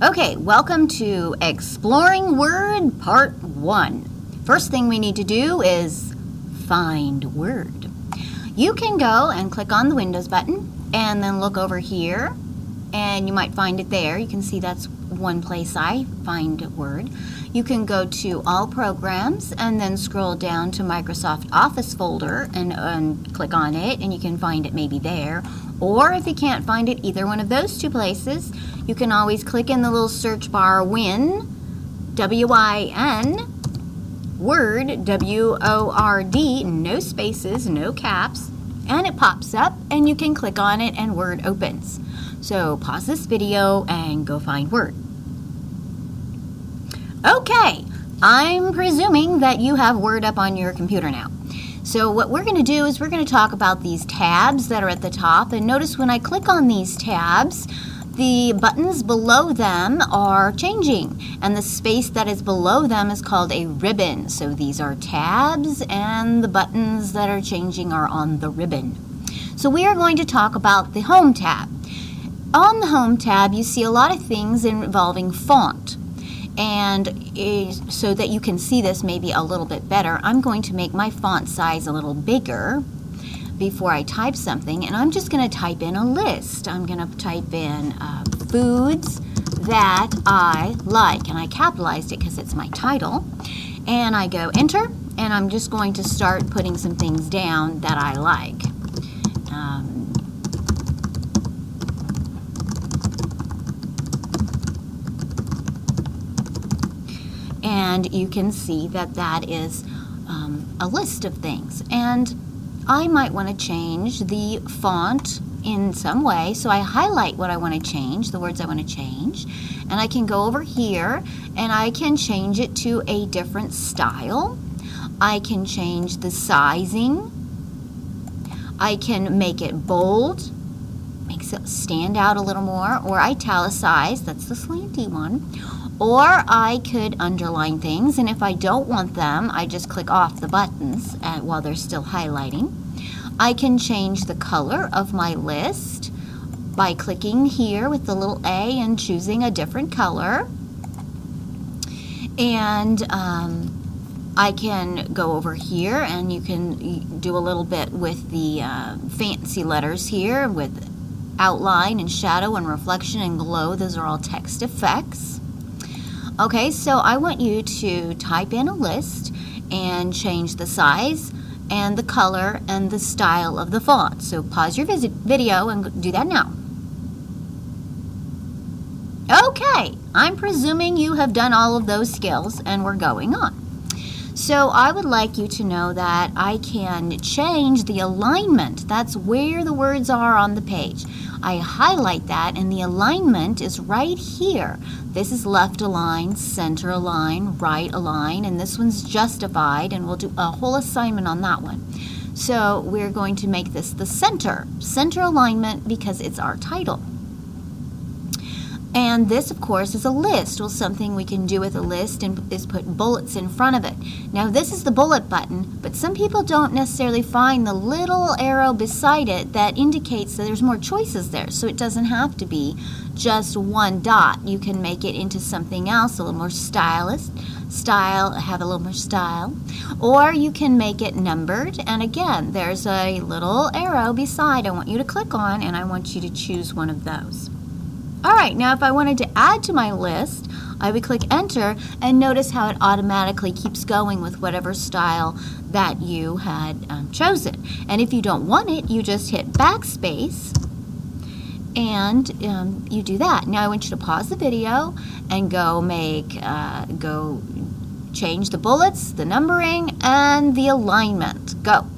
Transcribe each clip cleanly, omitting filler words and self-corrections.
Okay, welcome to Exploring Word Part 1. First thing we need to do is find word. You can go and click on the Windows button and then look over here and you might find it there. You can see that's one place I find word. You can go to All Programs and then scroll down to Microsoft Office folder and click on it, and you can find it maybe there. Or if you can't find it either one of those two places, you can always click in the little search bar WIN, W-I-N, Word, W-O-R-D, no spaces, no caps, and it pops up and you can click on it and Word opens. So pause this video and go find Word. Okay, I'm presuming that you have Word up on your computer now. So what we're going to do is we're going to talk about these tabs that are at the top, and notice when I click on these tabs, the buttons below them are changing, and the space that is below them is called a ribbon. So these are tabs, and the buttons that are changing are on the ribbon. So we are going to talk about the Home tab. On the Home tab, you see a lot of things involving font. And so that you can see this maybe a little bit better, I'm going to make my font size a little bigger before I type something, and I'm just going to type in a list. I'm going to type in foods that I like, and I capitalized it because it's my title, and I go enter, and I'm just going to start putting some things down that I like. And you can see that that is a list of things. And I might want to change the font in some way. So I highlight what I want to change, the words I want to change. And I can go over here and I can change it to a different style. I can change the sizing. I can make it bold, makes it stand out a little more, or italicize, that's the slanty one. Or I could underline things, and if I don't want them, I just click off the buttons while they're still highlighting. I can change the color of my list by clicking here with the little A and choosing a different color. And I can go over here and you can do a little bit with the fancy letters here with outline and shadow and reflection and glow. Those are all text effects. Okay, so I want you to type in a list and change the size and the color and the style of the font. So pause your video and do that now. Okay, I'm presuming you have done all of those skills and we're going on. So I would like you to know that I can change the alignment. That's where the words are on the page. I highlight that and the alignment is right here. This is left align, center align, right align, and this one's justified, and we'll do a whole assignment on that one. So we're going to make this the center alignment because it's our title. And this, of course, is a list. Well, something we can do with a list is put bullets in front of it. Now, this is the bullet button, but some people don't necessarily find the little arrow beside it that indicates that there's more choices there. So it doesn't have to be just one dot. You can make it into something else, a little more have a little more style. Or you can make it numbered. And again, there's a little arrow beside I want you to click on, and I want you to choose one of those. All right, now if I wanted to add to my list, I would click enter and notice how it automatically keeps going with whatever style that you had chosen. And if you don't want it, you just hit backspace and you do that. Now I want you to pause the video and go change the bullets, the numbering, and the alignment. Go.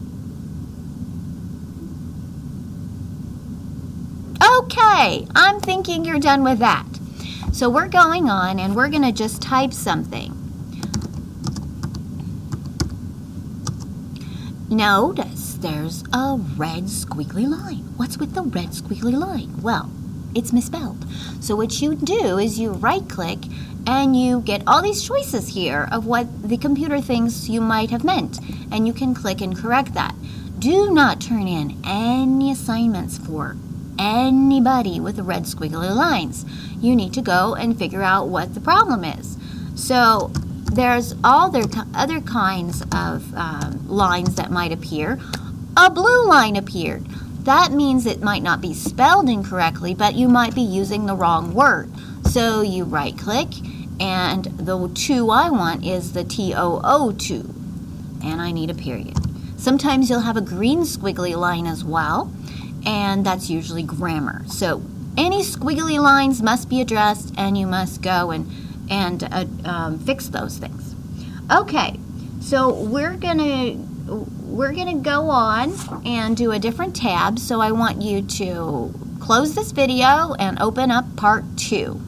Okay, I'm thinking you're done with that. So we're going on and we're going to just type something. Notice there's a red squiggly line. What's with the red squiggly line? Well, it's misspelled. So what you do is you right click and you get all these choices here of what the computer thinks you might have meant, and you can click and correct that. Do not turn in any assignments for anybody with the red squiggly lines. You need to go and figure out what the problem is. So there's all their other kinds of lines that might appear. A blue line appeared. That means it might not be spelled incorrectly, but you might be using the wrong word. So you right-click, and the 2 I want is the TOO2, and I need a period. Sometimes you'll have a green squiggly line as well, and that's usually grammar. So any squiggly lines must be addressed, and you must go and fix those things. Okay, so we're gonna go on and do a different tab. So I want you to close this video and open up part 2.